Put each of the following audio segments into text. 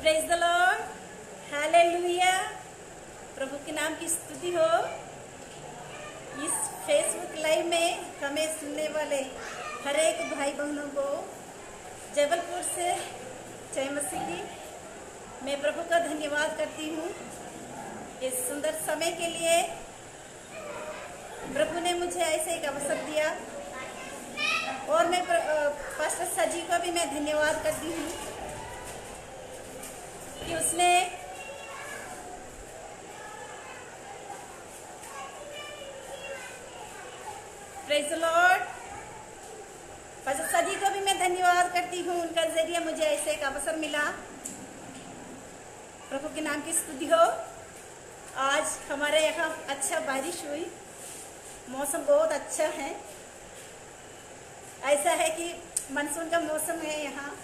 Praise the lord, hallelujah. प्रभु के नाम की स्तुति हो। इस फेसबुक लाइव में हमें सुनने वाले हर एक भाई बहनों को जबलपुर से जय मसीह की मैं प्रभु का धन्यवाद करती हूँ। इस सुंदर समय के लिए प्रभु ने मुझे ऐसे एक अवसर दिया और मैं पास्टर सजी को भी मैं धन्यवाद करती हूँ कि उसने प्रेज द लॉर्ड। पास्टर सजी को भी मैं धन्यवाद करती हूँ, उनका जरिए मुझे ऐसे एक अवसर मिला। प्रभु के नाम की स्तुति हो। आज हमारे यहाँ अच्छा बारिश हुई, मौसम बहुत अच्छा है। ऐसा है कि मानसून का मौसम है, यहाँ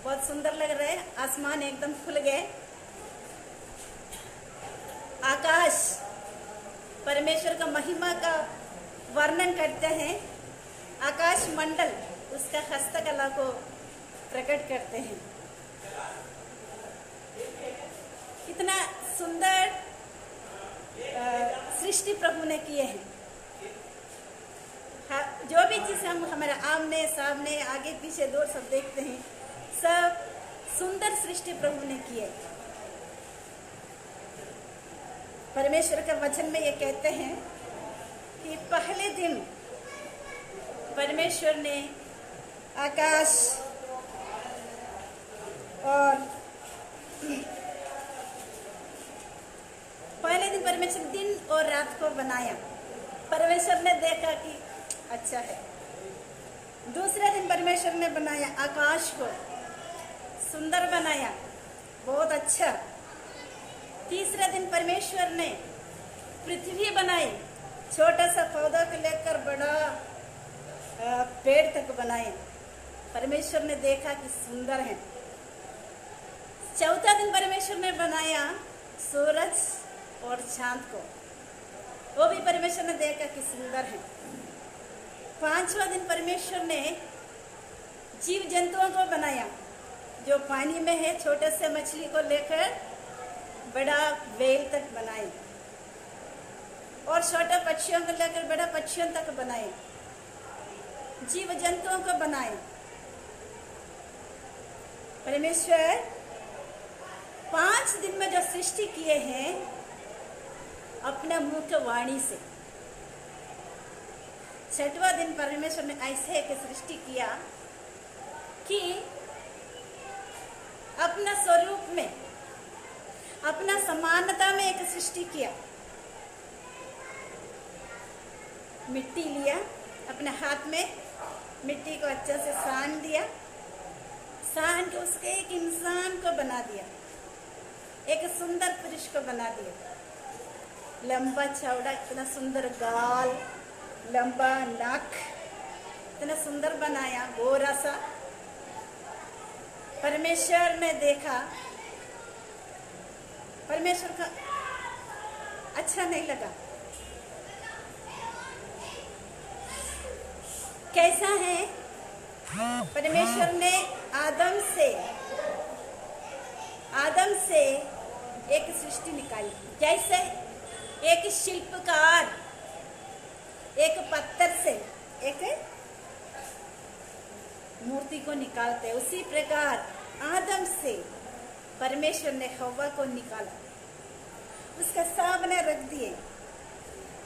बहुत सुंदर लग रहा है। आसमान एकदम खुल गए, आकाश परमेश्वर का महिमा का वर्णन करते हैं। आकाश मंडल उसका हस्तकला को प्रकट करते हैं। कितना सुंदर सृष्टि प्रभु ने किए हैं। जो भी चीज हम हमारे आमने सामने आगे पीछे दूर सब देखते हैं, सब सुंदर सृष्टि प्रभु ने किए। परमेश्वर के वचन में ये कहते हैं कि पहले दिन परमेश्वर ने आकाश और पहले दिन परमेश्वर दिन और रात को बनाया। परमेश्वर ने देखा कि अच्छा है। दूसरे दिन परमेश्वर ने बनाया आकाश को, सुंदर बनाया, बहुत अच्छा। तीसरे दिन परमेश्वर ने पृथ्वी बनाई, छोटा सा पौधा को लेकर बड़ा पेड़ तक बनाए। परमेश्वर ने देखा कि सुंदर है। चौथा दिन परमेश्वर ने बनाया सूरज और चांद को, वो भी परमेश्वर ने देखा कि सुंदर है। पांचवा दिन परमेश्वर ने जीव जंतुओं को बनाया, जो पानी में है, छोटे से मछली को लेकर बड़ा व्हेल तक बनाए, और छोटे पक्षियों को लेकर बड़ा पक्षियों तक बनाए, जीव जंतुओं को बनाए। परमेश्वर 5 दिन में जो सृष्टि किए हैं अपने मुख वाणी से। छठवां दिन परमेश्वर ने ऐसे एक सृष्टि किया कि अपना स्वरूप में, अपना समानता में एक सृष्टि किया। मिट्टी लिया, अपने हाथ में मिट्टी को अच्छे से सान दिया, सान के उसके एक इंसान को बना दिया, एक सुंदर पुरुष को बना दिया। लंबा चौड़ा, इतना सुंदर गाल, लंबा नाक, इतना सुंदर बनाया, गोरा सा। परमेश्वर ने देखा, परमेश्वर का अच्छा नहीं लगा। कैसा है? परमेश्वर ने आदम से एक सृष्टि निकाली। जैसे एक शिल्पकार एक पत्थर से एक मूर्ति को निकालते, उसी प्रकार आदम से परमेश्वर ने हव्वा को निकाला, उसका सामने रख दिए।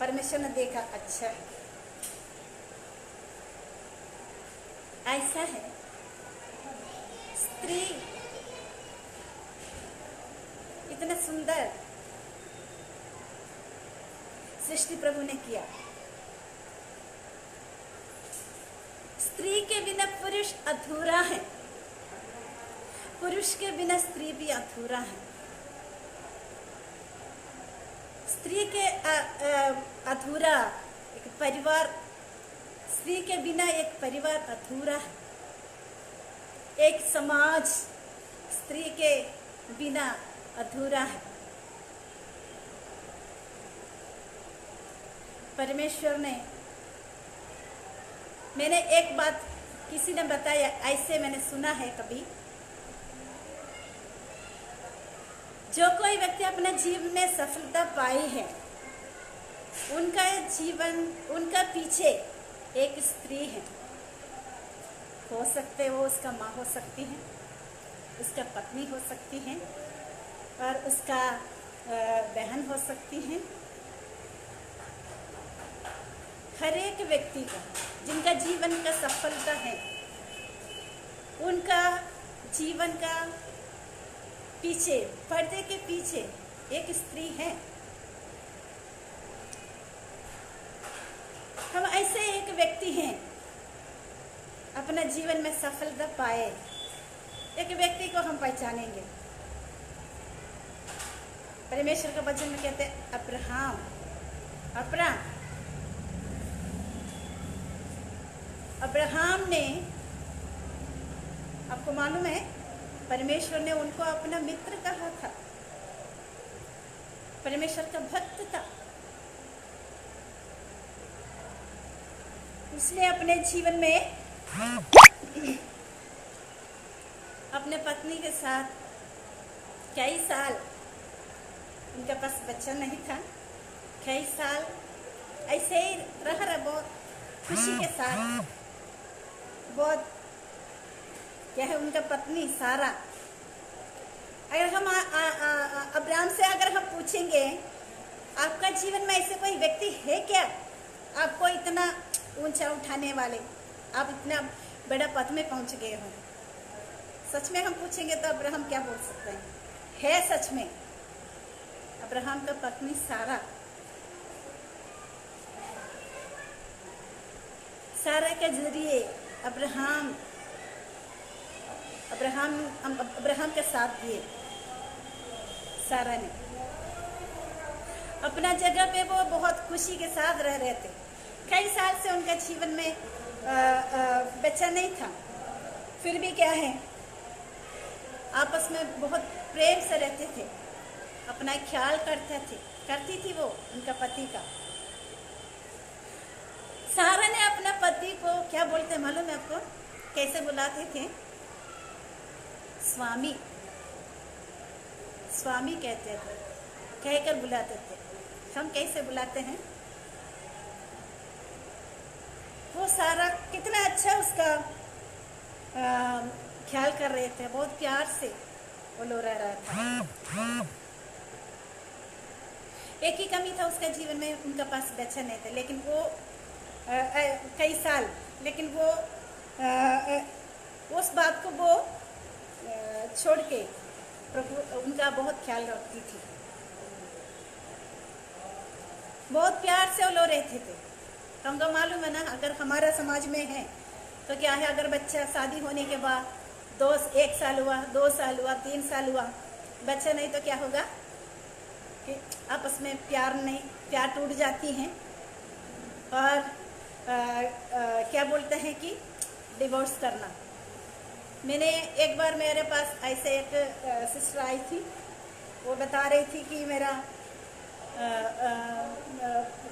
परमेश्वर ने देखा अच्छा है। ऐसा है स्त्री, इतना सुंदर सृष्टि प्रभु ने किया। स्त्री के बिना पुरुष अधूरा है, पुरुष के बिना स्त्री भी अधूरा है। स्त्री के अधूरा एक परिवार, स्त्री के बिना एक परिवार अधूरा है। एक समाज स्त्री के बिना अधूरा है। परमेश्वर ने, मैंने एक बात किसी ने बताया, ऐसे मैंने सुना है कभी जो कोई व्यक्ति अपने जीवन में सफलता पाई है, उनका जीवन, उनका पीछे एक स्त्री है। हो सकते वो उसका माँ हो सकती है, उसका पत्नी हो सकती है, और उसका बहन हो सकती है। हर एक व्यक्ति का, जिनका जीवन का सफलता है, उनका जीवन का पीछे, पर्दे के पीछे एक स्त्री है। हम ऐसे एक व्यक्ति हैं अपना जीवन में सफलता पाए, एक व्यक्ति को हम पहचानेंगे। परमेश्वर का वचन में कहते हैं अब्राहम, अब्राहम ने, आपको मालूम है, परमेश्वर ने उनको अपना मित्र कहा था, परमेश्वर का भक्त था। उसने अपने जीवन में अपने पत्नी के साथ कई साल, उनके पास बच्चा नहीं था, कई साल ऐसे ही रहा, बहुत खुशी के साथ। बहुत क्या है, उनका पत्नी सारा। अगर हम अब्राहम से अगर हम पूछेंगे, आपका जीवन में ऐसे कोई व्यक्ति है क्या, आपको इतना ऊंचा उठाने वाले, आप इतना बड़ा पद में पहुंच गए हो, सच में हम पूछेंगे तो अब्राहम क्या बोल सकते हैं? है सच में अब्राहम का पत्नी सारा। सारा के जरिए अब्राहम के साथ दिए। सारा ने अपना जगह पे वो बहुत खुशी के साथ रह रहे थे। कई साल से उनका जीवन में बच्चा नहीं था, फिर भी क्या है, आपस में बहुत प्रेम से रहते थे, अपना ख्याल करती थी वो उनका पति का। सारा ने अपना पति को क्या बोलते मालूम है आपको? कैसे बुलाते थे? स्वामी, स्वामी कहते थे, कहकर बुलाते थे। हम कैसे बुलाते हैं? वो सारा कितना अच्छा उसका ख्याल कर रहे थे, बहुत प्यार से वो लो रह रहा था। एक ही कमी था उसका जीवन में, उनका पास बच्चा नहीं था, लेकिन वो कई साल, लेकिन वो उस बात को वो छोड़ के प्रभु उनका बहुत ख्याल रखती थी, बहुत प्यार से वो लो रहते थे। हमको मालूम है ना, अगर हमारा समाज में है तो क्या है, अगर बच्चा शादी होने के बाद 1 साल हुआ, 2 साल हुआ, 3 साल हुआ, बच्चा नहीं तो क्या होगा कि आपस में प्यार टूट जाती हैं, और क्या बोलते हैं कि डिवोर्स करना। मैंने एक बार, मेरे पास ऐसे एक सिस्टर आई थी, वो बता रही थी कि मेरा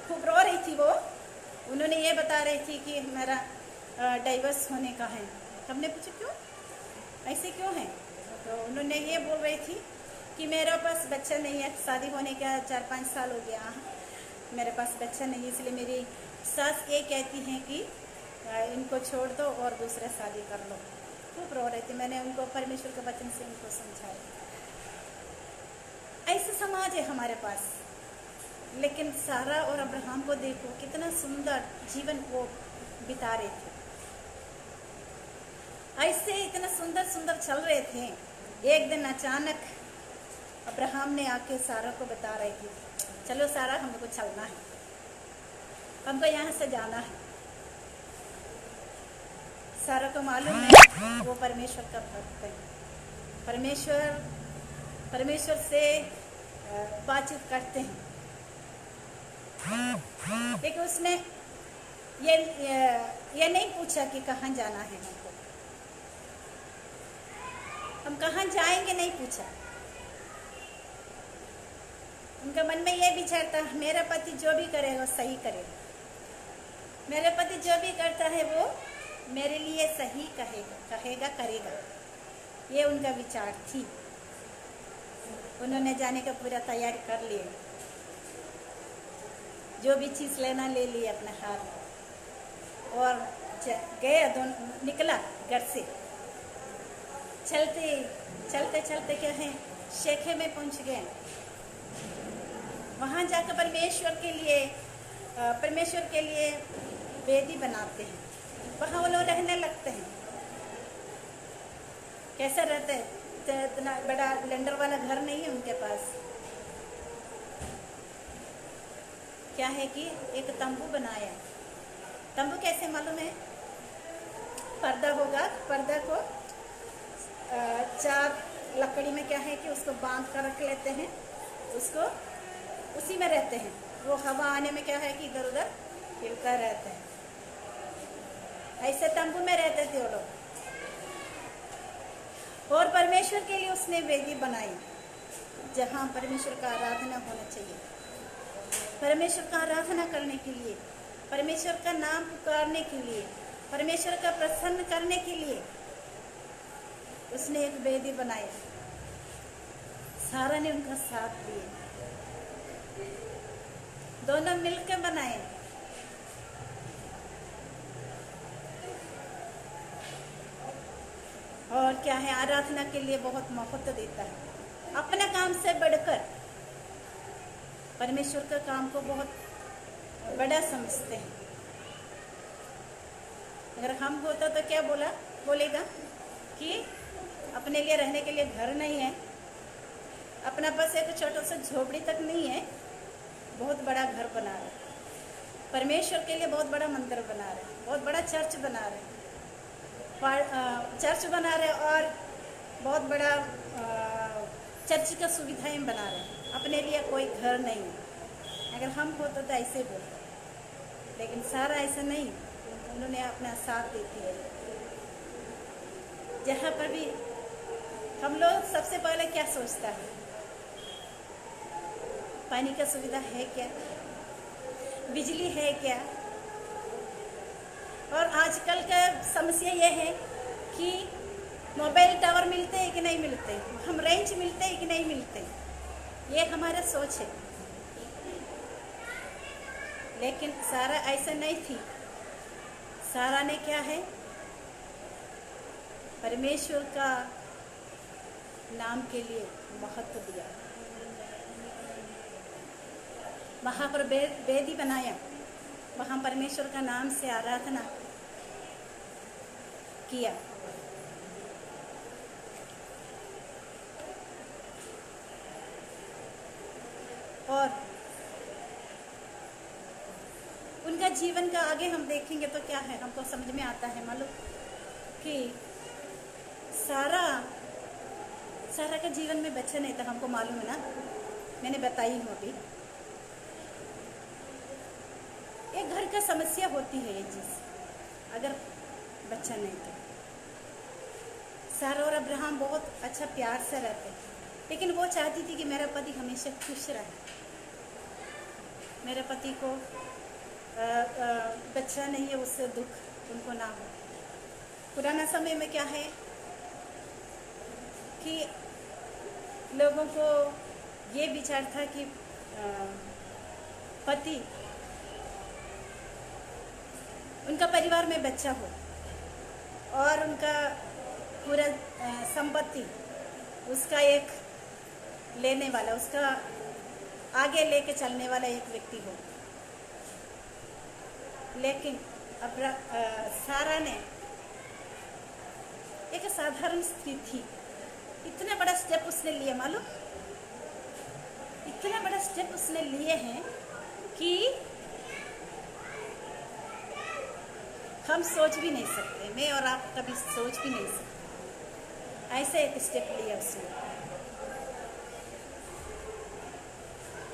खूब रो रही थी वो। उन्होंने ये बता रही थी कि मेरा डाइवर्स होने का है। हमने पूछा क्यों, ऐसे क्यों है? तो उन्होंने ये बोल रही थी कि मेरे पास बच्चा नहीं है, शादी होने का 4-5 साल हो गया, मेरे पास बच्चा नहीं है, इसलिए मेरी सास ये कहती हैं कि इनको छोड़ दो और दूसरा शादी कर लो। खूब रो रही थी। मैंने उनको परमेश्वर के वचन से उनको समझाया। ऐसा समाज है हमारे पास, लेकिन सारा और अब्राहम को देखो, कितना सुंदर जीवन वो बिता रहे थे। ऐसे इतना सुंदर सुंदर चल रहे थे। एक दिन अचानक अब्राहम ने आके सारा को बता रही थी, चलो सारा, हमको चलना है, हमको यहाँ से जाना है। सारा को मालूम है वो परमेश्वर का भक्त है, परमेश्वर से बातचीत करते हैं, लेकिन उसने ये नहीं पूछा कि कहाँ जाना है, हम कहाँ जाएंगे, नहीं पूछा। उनके मन में ये विचार था, मेरा पति जो भी करेगा सही करेगा, मेरे पति जो भी करता है वो मेरे लिए सही करेगा। ये उनका विचार थी। उन्होंने जाने का पूरा तैयारी कर लिए, जो भी चीज़ लेना ले लिए अपने हाथ में और गए, दोनों निकला घर से। चलते चलते चलते क्या है, शेखे में पहुंच गए। वहाँ जाकर परमेश्वर के लिए वेदी बनाते हैं। वहाँ वो लोग रहने लगते हैं। कैसा रहते हैं, इतना बड़ा लेंडर वाला घर नहीं है उनके पास। क्या है कि एक तंबू बनाया। तंबू कैसे मालूम है? पर्दा होगा, पर्दा को चार लकड़ी में क्या है कि उसको बांध कर रख लेते हैं, उसको उसी में रहते हैं। वो हवा आने में क्या है कि इधर उधर हिलता रहता है। ऐसे तंबू में रहते थे वो लोग। और परमेश्वर के लिए उसने वेदी बनाई, जहाँ परमेश्वर का आराधना होना चाहिए। परमेश्वर का आराधना करने के लिए, परमेश्वर का नाम पुकारने के लिए, परमेश्वर का प्रसन्न करने के लिए उसने एक वेदी बनाई। सारा ने उनका साथ दिए, दोनों मिलकर बनाए। और क्या है, आराधना के लिए बहुत महत्व देता है। अपना काम से बढ़कर परमेश्वर का काम को बहुत बड़ा समझते हैं। अगर हम होता तो क्या बोलेगा कि अपने लिए रहने के लिए घर नहीं है, अपना बस एक छोटा सा झोपड़ी तक नहीं है, बहुत बड़ा घर बना रहे, परमेश्वर के लिए बहुत बड़ा मंदिर बना रहे, बहुत बड़ा चर्च बना रहे, और बहुत बड़ा चर्च का सुविधाएं बना रहे। अपने लिए कोई घर नहीं है। अगर हम होते तो ऐसे बोलते, लेकिन सारा ऐसा नहीं, उन्होंने अपना साथ देती है। जहाँ पर भी हम लोग सबसे पहले क्या सोचता है, पानी का सुविधा है क्या, बिजली है क्या। और आजकल का समस्या ये है कि मोबाइल टावर मिलते हैं कि नहीं मिलते, हम रेंज मिलते हैं कि नहीं मिलते, ये हमारा सोच है। लेकिन सारा ऐसा नहीं थी। सारा ने क्या है, परमेश्वर का नाम के लिए महत्व दिया। वहाँ पर वेदी बनाया, वहाँ परमेश्वर का नाम से आराधना किया। और उनका जीवन का आगे हम देखेंगे तो क्या है, हमको समझ में आता है मालूम कि सारा का जीवन में बच्चा नहीं था। हमको मालूम है ना, मैंने बताई हूँ अभी। एक घर का समस्या होती है ये चीज़, अगर बच्चा नहीं तो। सारा और अब्राहम बहुत अच्छा प्यार से रहते, लेकिन वो चाहती थी कि मेरा पति हमेशा खुश रहे, मेरे पति को बच्चा नहीं है उससे दुख उनको ना हो। पुराना समय में क्या है कि लोगों को ये विचार था कि पति, उनका परिवार में बच्चा हो और उनका पूरा संपत्ति उसका एक लेने वाला, उसका आगे लेके चलने वाला एक व्यक्ति हो। लेकिन अब सारा ने, एक साधारण स्त्री थी, इतना बड़ा स्टेप उसने लिया मालूम, इतना बड़ा स्टेप उसने लिए हैं कि हम सोच भी नहीं सकते, मैं और आप कभी सोच भी नहीं सकते। ऐसे एक स्टेप लिया उसने।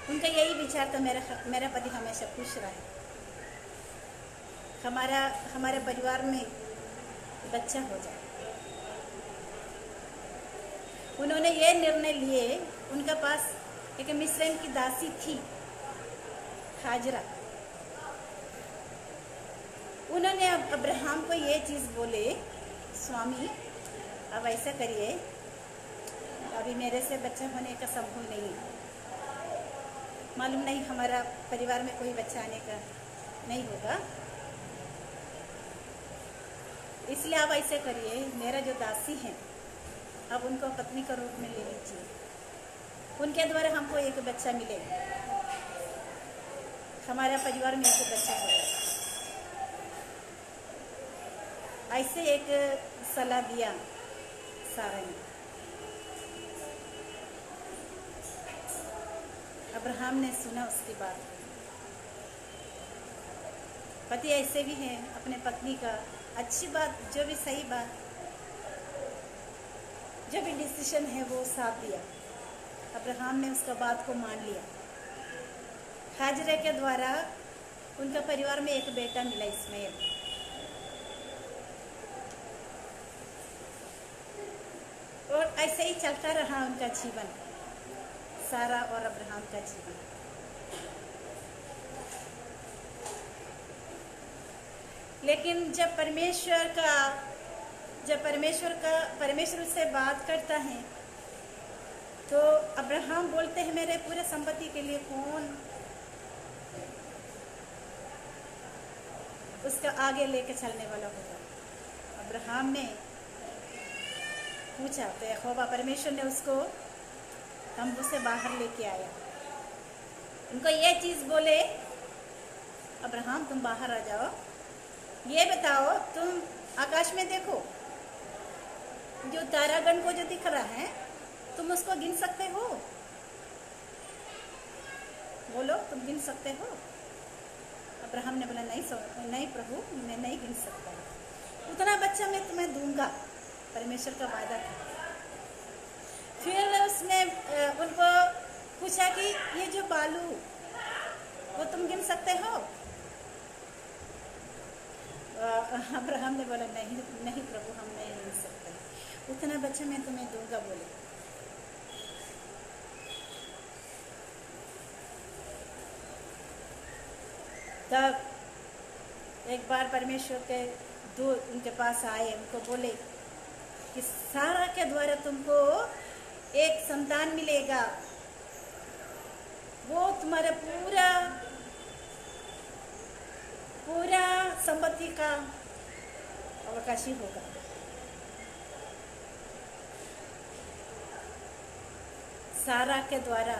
उनका यही विचार था, मेरा पति हमेशा खुश रहे, हमारे परिवार में बच्चा हो जाए। उन्होंने ये निर्णय लिए। उनके पास एक मिस्रैम की दासी थी, हाजरा। उन्होंने अब्राहम को ये चीज़ बोले, स्वामी अब ऐसा करिए, अभी मेरे से बच्चा होने का संभव नहीं है, मालूम नहीं हमारा परिवार में कोई बच्चा आने का नहीं होगा, इसलिए आप ऐसे करिए, मेरा जो दासी हैं अब उनको पत्नी का रूप में ले लीजिए, उनके द्वारा हमको एक बच्चा मिले, हमारा परिवार में एक बच्चा होगा। ऐसे एक सलाह दिया सारा ने। अब्राहम ने सुना उसकी बात। पति ऐसे भी हैं, अपने पत्नी का अच्छी बात, जो भी सही बात, जो भी डिसीजन है वो साथ दिया। अब्राहम ने उसका बात को मान लिया। हाजरा के द्वारा उनका परिवार में एक बेटा मिला, इस्माइल। और ऐसे ही चलता रहा उनका जीवन, सारा और अब्राहम का जीवन। लेकिन जब परमेश्वर से बात करता है तो अब्राहम बोलते हैं, मेरे पूरे संपत्ति के लिए कौन उसका आगे लेके चलने वाला होगा। अब्राहम ने पूछा तो यहोवा परमेश्वर ने उसको तंबू से बाहर लेके आया। उनको ये चीज बोले, अब्राहम तुम बाहर आ जाओ, ये बताओ तुम आकाश में देखो, जो तारागण को जो दिख रहा है तुम उसको गिन सकते हो? बोलो, तुम गिन सकते हो? अब्राहम ने बोला, नहीं प्रभु, मैं नहीं गिन सकता, उतना बच्चा मैं तुम्हें दूंगा, परमेश्वर का वादा था। फिर उसने उनको पूछा कि ये जो बालू वो तुम गिन सकते हो? अब्राहम ने बोला, नहीं प्रभु, हम नहीं गिन सकते, उतना बच्चा मैं तुम्हें दूंगा, बोले। तब एक बार परमेश्वर के दूत उनके पास आए, उनको बोले कि सारा के द्वारा तुमको एक संतान मिलेगा, वो तुम्हारा पूरा संपत्ति का अवकाशी होगा। सारा के द्वारा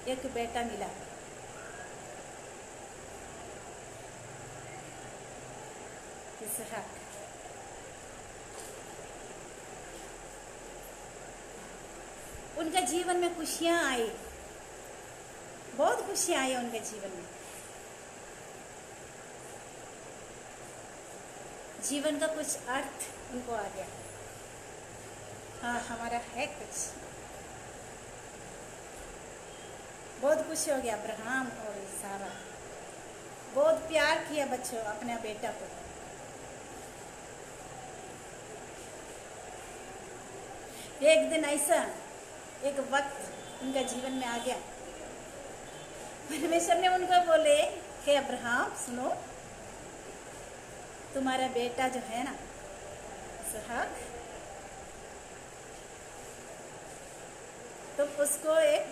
एक बेटा मिला, इसहाक। उनके जीवन में खुशियां आई, बहुत खुशियां आई उनके जीवन में। जीवन का कुछ अर्थ उनको आ गया। हाँ, हमारा है कुछ। बहुत खुश हो गया अब्राहम और सारा, बहुत प्यार किया बच्चों अपने बेटा को। एक दिन ऐसा एक वक्त उनका जीवन में आ गया, परमेश्वर ने उनको बोले कि अब्राहम सुनो, तुम्हारा बेटा जो है ना इसहाक, तुम उसको एक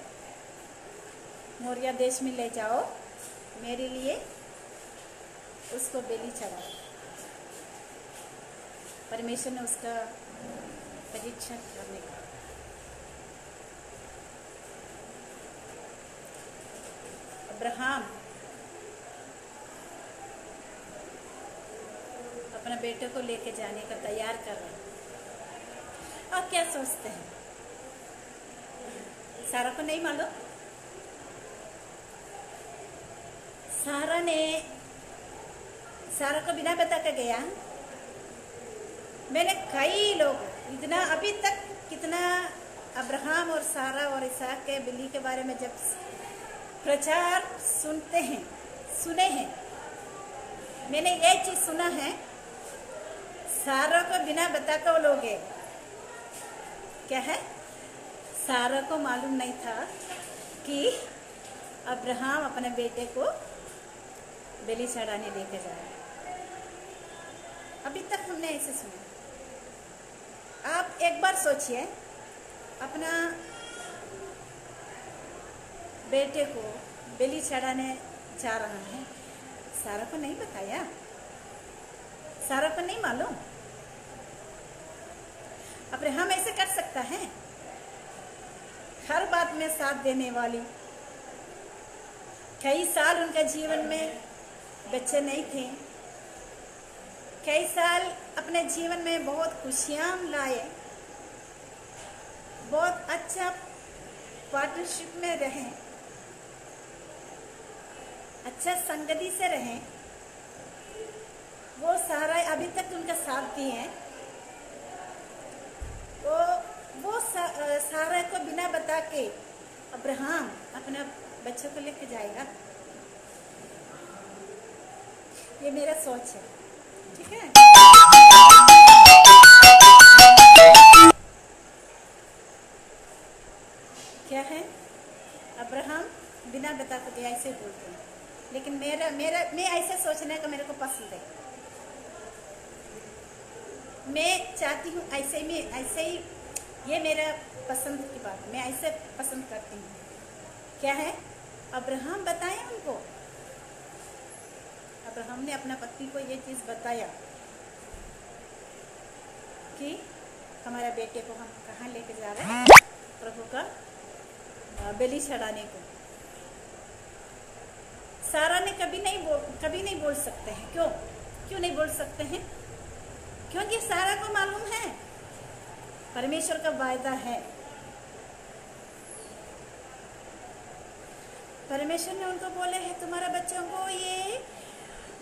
मोरिया देश में ले जाओ, मेरे लिए उसको बलि चढ़ाओ। परमेश्वर ने उसका परीक्षा करने का। अब्राहम अपने बेटे को लेके जाने का तैयार कर रहे हैं। आप क्या सोचते हैं? सारा को नहीं मालूम? सारा को बिना बता के गया। मैंने कई लोग इतना अभी तक कितना अब्राहम और सारा और इसहाक के बिल्ली के बारे में जब प्रचार सुने हैं, मैंने ये चीज सुना है, सारा को बिना बता के वो लोग क्या है, सारा को मालूम नहीं था कि अब्राहम अपने बेटे को बलि चढ़ाने लेके जा रहा है। अभी तक हमने ऐसे सुना। आप एक बार सोचिए, अपना बेटे को बलि चढ़ाने जा रहा है। सारा को नहीं बताया, सारा को नहीं मालूम। अब्राहम ऐसे कर सकता है? हर बात में साथ देने वाली। कई साल उनका जीवन में बच्चे नहीं थे, कई साल अपने जीवन में बहुत खुशियां लाए, बहुत अच्छा पार्टनरशिप में रहें, अच्छा संगति से रहें। वो सारा अभी तक उनका साथ दिए हैं। वो सारा को बिना बता के अब्राहम अपने बच्चों को लेके जाएगा। ये मेरा सोच है, ठीक है। क्या है, अब्राहम बिना बता के ऐसे बोलते हैं, लेकिन मैं ऐसे सोचने का मेरे को पसंद है। मैं चाहती हूँ ऐसे ही, ये मेरा पसंद की बात, मैं ऐसे पसंद करती हूँ। क्या है, अब्राहम बताए उनको। अब्राहम ने अपना पत्नी को ये चीज़ बताया कि हमारे बेटे को हम कहाँ लेके जा रहे हैं, प्रभु का बलि चढ़ाने को। सारा ने कभी नहीं बोल सकते हैं। क्यों नहीं बोल सकते हैं? क्योंकि सारा को मालूम है परमेश्वर का वायदा है। परमेश्वर ने उनको बोले हैं, तुम्हारे बच्चों को ये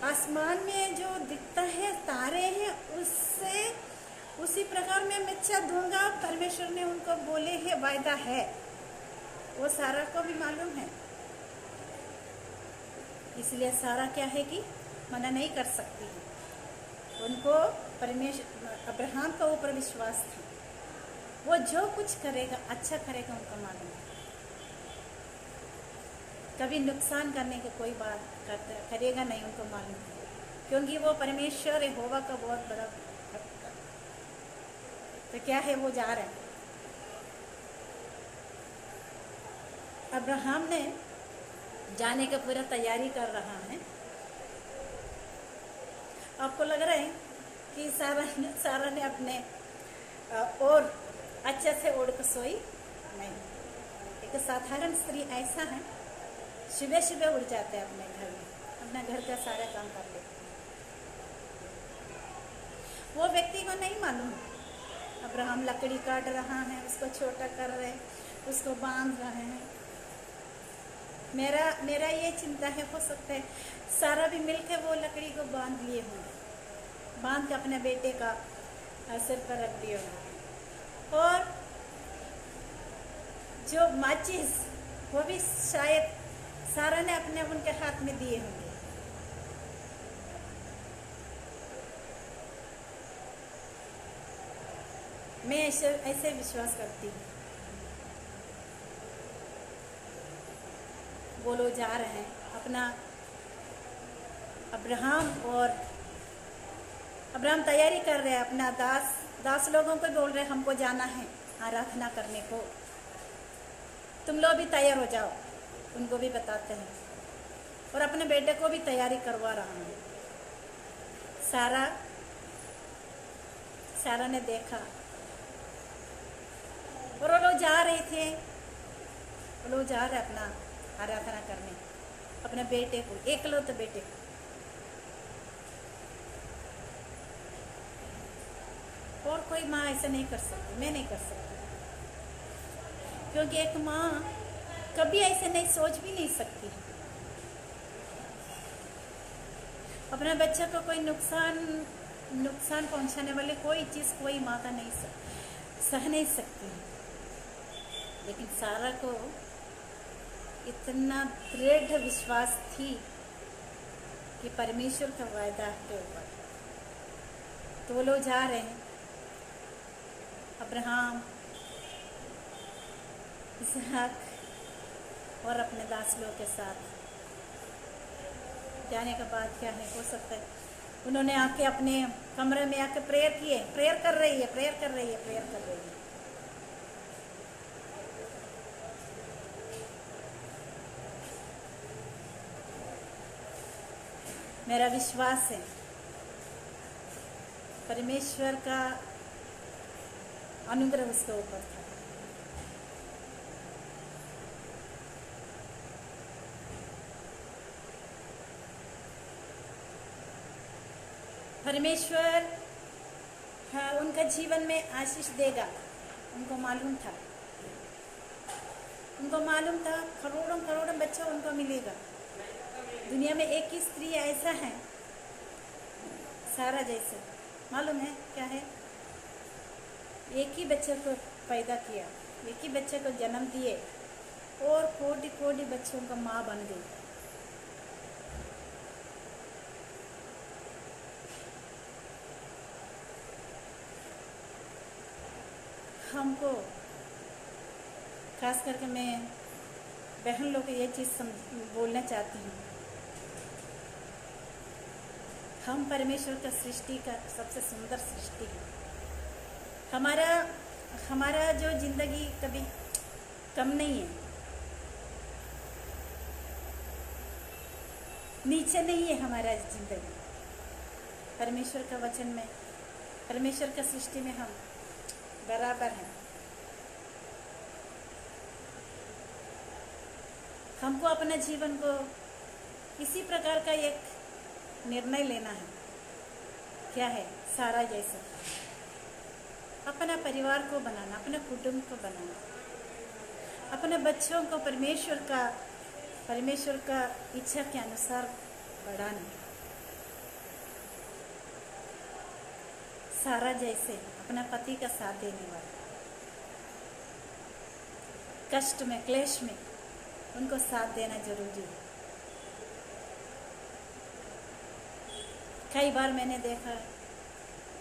आसमान में जो दिखता है तारे हैं, उससे उसी प्रकार मैं बच्चा दूंगा। परमेश्वर ने उनको बोले हैं, वायदा है। वो सारा को भी मालूम है, इसलिए सारा क्या है कि मना नहीं कर सकती है। उनको परमेश्वर अब्राहम का ऊपर विश्वास था। वो जो कुछ करेगा अच्छा करेगा, उनको मालूम है। कभी नुकसान करने की कोई बात करेगा नहीं, उनको मालूम है, क्योंकि वो परमेश्वर यहोवा का बहुत बड़ा भक्त है। तो क्या है, वो जा रहे हैं। अब्राहम ने जाने का पूरा तैयारी कर रहा है। आपको लग रहा है कि सारा ने अपने और अच्छे से ओढ़ कर सोई नहीं। एक साधारण स्त्री ऐसा है, सुबह सुबह उठ जाते हैं अपने घर में, अपना घर का सारा काम कर लेते हैं। वो व्यक्ति को नहीं मालूम अब्राहम लकड़ी काट रहा है, उसको छोटा कर रहे हैं, उसको बांध रहे हैं। मेरा ये चिंता है, हो सकता है सारा भी मिलकर वो लकड़ी को बांध लिए होंगे, बांध के अपने बेटे का सिर पर रख दिए होंगे। और जो माचिस वो भी शायद सारा ने अपने उनके हाथ में दिए होंगे। मैं ऐसे विश्वास करती हूँ। वो लोग जा रहे हैं अपना, अब्राहम तैयारी कर रहे हैं। अपना दास लोगों को बोल रहे हैं, हमको जाना है आराधना करने को, तुम लोग भी तैयार हो जाओ। उनको भी बताते हैं और अपने बेटे को भी तैयारी करवा रहा हूँ। सारा ने देखा और वो लोग जा रहे थे, वो लोग जा रहे अपना आराधना करने, अपने बेटे को, एकलौते बेटे को। और कोई माँ ऐसा नहीं कर सकती, मैं नहीं कर सकती, क्योंकि एक माँ कभी ऐसे नहीं सोच भी नहीं सकती। अपने बच्चे को कोई नुकसान पहुंचाने वाली कोई चीज़ कोई माता नहीं सह नहीं सकती। लेकिन सारा को इतना दृढ़ विश्वास थी कि परमेश्वर का वायदा के ऊपर। तो वो लोग जा रहे हैं, अब्राहम, इसहाक और अपने दास लोग के साथ जाने के बाद क्या है, हो सकता है उन्होंने आके अपने कमरे में आके प्रेयर कर रही है। मेरा विश्वास है परमेश्वर का अनुग्रह उसके ऊपर था। परमेश्वर उनका जीवन में आशीष देगा, उनको मालूम था। उनको मालूम था करोड़ों करोड़ों बच्चा उनको मिलेगा। दुनिया में एक ही स्त्री ऐसा है सारा जैसे, मालूम है क्या है? एक ही बच्चे को पैदा किया, एक ही बच्चे को जन्म दिए और कोटि कोटि बच्चों का माँ बन गई। हमको खास करके मैं बहन लोग को ये चीज़ बोलना चाहती हूँ, हम परमेश्वर का सृष्टि का सबसे सुंदर सृष्टि है। हमारा जो जिंदगी कभी कम नहीं है, नीचे नहीं है हमारा जिंदगी। परमेश्वर का वचन में, परमेश्वर का सृष्टि में हम बराबर हैं। हमको अपने जीवन को इसी प्रकार का एक निर्णय लेना है। क्या है? सारा जैसा अपना परिवार को बनाना, अपने कुटुंब को बनाना, अपने बच्चों को परमेश्वर का इच्छा के अनुसार बढ़ाना। सारा जैसे अपना पति का साथ देने वाला, कष्ट में क्लेश में उनको साथ देना जरूरी है। कई बार मैंने देखा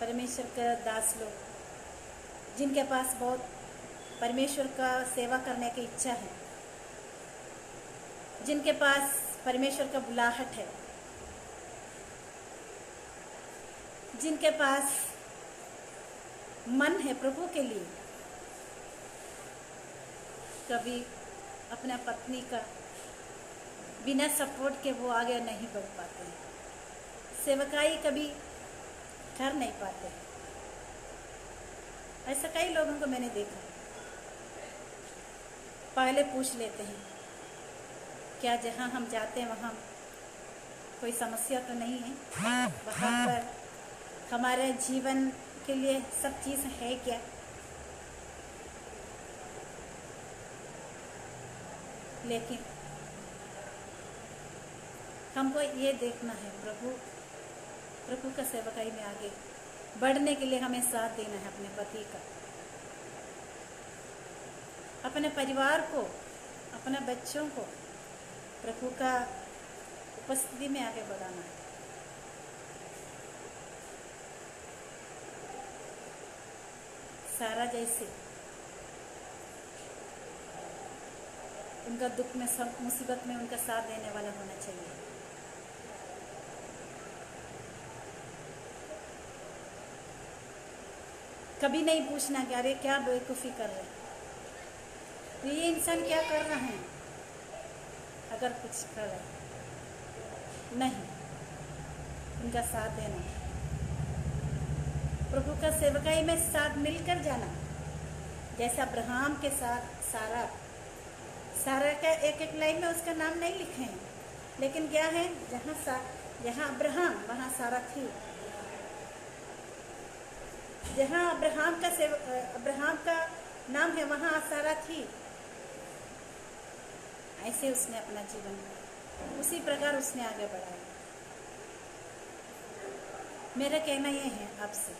परमेश्वर का दास लोग जिनके पास बहुत परमेश्वर का सेवा करने की इच्छा है, जिनके पास परमेश्वर का बुलाहट है, जिनके पास मन है प्रभु के लिए, कभी अपना पत्नी का बिना सपोर्ट के वो आगे नहीं बढ़ पाते हैं, सेवकाई कभी कर नहीं पाते। ऐसा कई लोगों को मैंने देखा। पहले पूछ लेते हैं क्या जहाँ हम जाते हैं वहाँ कोई समस्या तो नहीं है, वहाँ पर हमारे जीवन के लिए सब चीज़ है क्या। लेकिन हमको ये देखना है प्रभु का सेवकाई में आगे बढ़ने के लिए हमें साथ देना है अपने पति का, अपने परिवार को, अपने बच्चों को प्रभु का उपस्थिति में आगे बढ़ाना है। सारा जैसे उनका दुख में, सब मुसीबत में उनका साथ देने वाला होना चाहिए। कभी नहीं पूछना कि अरे क्या बेवकूफ़ी कर रहे हैं, ये इंसान क्या कर रहा है, अगर कुछ कर रहा है नहीं, उनका साथ देना, प्रभु का सेवकाई में साथ मिलकर जाना। जैसे अब्राहम के साथ सारा का एक लाइन में उसका नाम नहीं लिखे हैं, लेकिन क्या है, जहाँ अब्राहम वहाँ सारा थी, जहाँ अब्राहम का नाम है वहाँ सारा थी। ऐसे उसने अपना जीवन उसी प्रकार उसने आगे बढ़ाया। मेरा कहना यह है आपसे,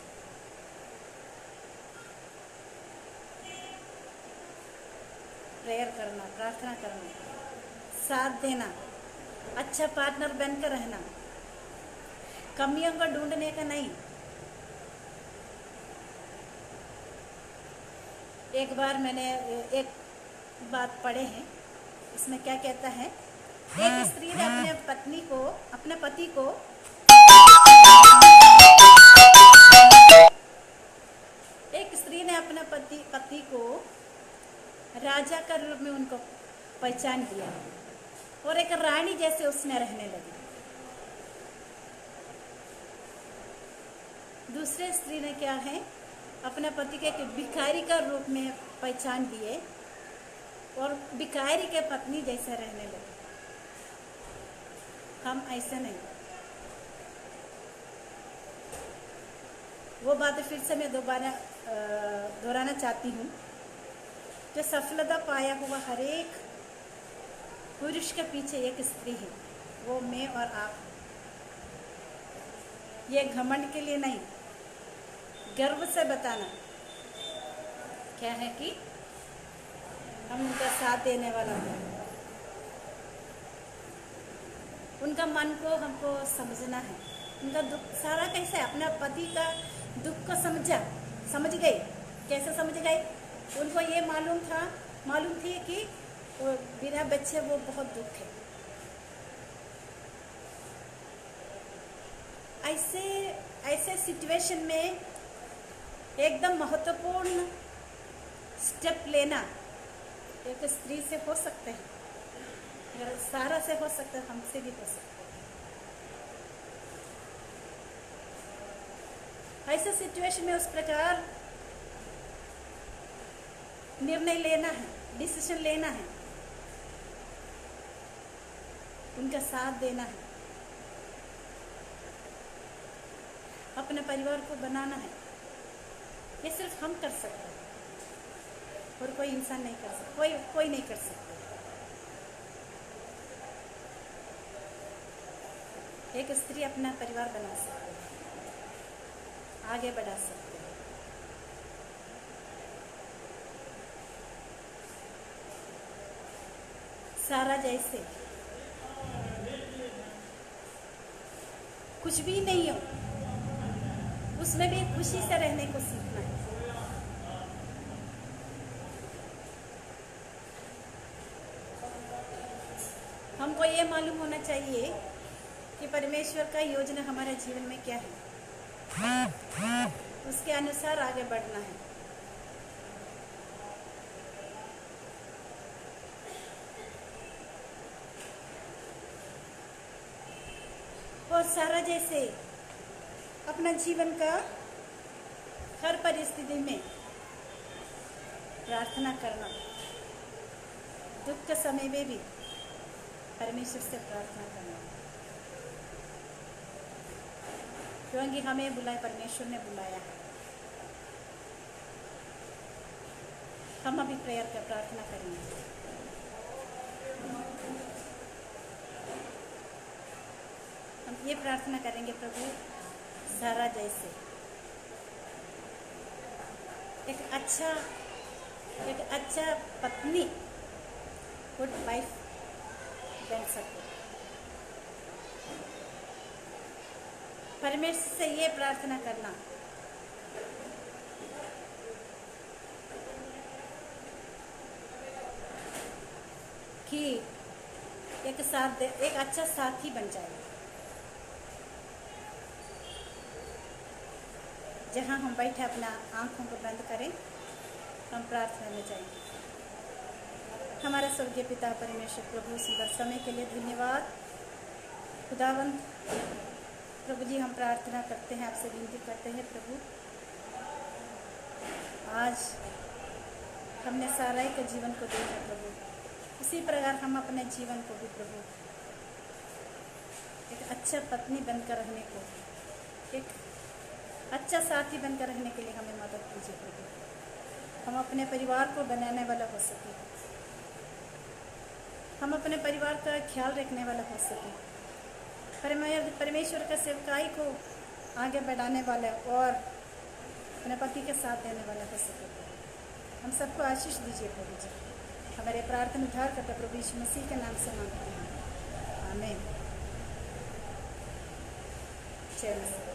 प्रेयर करना, प्रार्थना करना, साथ देना, अच्छा पार्टनर बनकर रहना, कमियों को ढूंढने का नहीं। एक बार मैंने एक बात पढ़े हैं, इसमें क्या कहता है, एक स्त्री ने अपने पति को एक स्त्री ने अपने पति को राजा का रूप में उनको पहचान दिया और एक रानी जैसे उसने रहने लगी। दूसरे स्त्री ने क्या है, अपने पति के एक भिखारी का रूप में पहचान दिए और भिखारी के पत्नी जैसे रहने लगे। हम ऐसे नहीं। वो बात फिर से मैं दोबारा दोहराना चाहती हूँ। जो सफलता पाया हुआ हर एक पुरुष के पीछे एक स्त्री है, वो मैं और आप। ये घमंड के लिए नहीं, गर्व से बताना क्या है कि हम उनका साथ देने वाला है। उनका मन को हमको समझना है। उनका दुख सारा कैसे है, अपना पति का दुख को समझ गए। कैसे समझ गए? उनको ये मालूम थी कि वो बिना बच्चे वो बहुत दुख है। ऐसे सिचुएशन में एकदम महत्वपूर्ण स्टेप लेना एक स्त्री से हो सकते हैं, अगर सारा से हो सकता है, हमसे भी हो सकता है। ऐसे सिचुएशन में उस प्रकार निर्णय लेना है, डिसीजन लेना है, उनका साथ देना है, अपने परिवार को बनाना है। ये सिर्फ हम कर सकते हैं और कोई इंसान नहीं कर सकता, कोई नहीं कर सकता। एक स्त्री अपना परिवार बना सकती है, आगे बढ़ा सकती है। सारा जैसे कुछ भी नहीं हो, उसमें भी खुशी से रहने को सीखना है। हमको ये मालूम होना चाहिए कि परमेश्वर का योजना हमारे जीवन में क्या है, उसके अनुसार आगे बढ़ना है। और सारा जैसे अपना जीवन का हर परिस्थिति में प्रार्थना करना, दुख के समय में भी परमेश्वर से प्रार्थना करना, क्योंकि हमें बुलाया, परमेश्वर ने बुलाया है। हम अभी प्रेयर का प्रार्थना करेंगे। हम ये प्रार्थना करेंगे, प्रभु सारा जैसे एक अच्छा पत्नी, गुड वाइफ बन सके। परमेश्वर से ये प्रार्थना करना कि एक अच्छा साथी बन जाए। जहाँ हम बैठे अपना आंखों को बंद करें, हम प्रार्थना में जाएंगे। हमारे स्वर्गीय पिता परमेश्वर प्रभु, सुंदर समय के लिए धन्यवाद। खुदावंत प्रभु जी, हम प्रार्थना करते हैं, आपसे विनती करते हैं प्रभु, आज हमने साराई के जीवन को देखा प्रभु, उसी प्रकार हम अपने जीवन को भी प्रभु एक अच्छा पत्नी बनकर रहने को, एक अच्छा साथी बनकर रहने के लिए हमें मदद कीजिए प्रभु। हम अपने परिवार को बनाने वाला हो सके, हम अपने परिवार का ख्याल रखने वाला हो सके, परमेश्वर का सेवकाई को आगे बढ़ाने वाला और अपने पति के साथ देने वाला हो सके। हम सबको आशीष दीजिए प्रभु जी। हमारे प्रार्थना उद्धार करता प्रभु यीशु मसीह के नाम से मांगते हैं, आमीन। जय मसीह।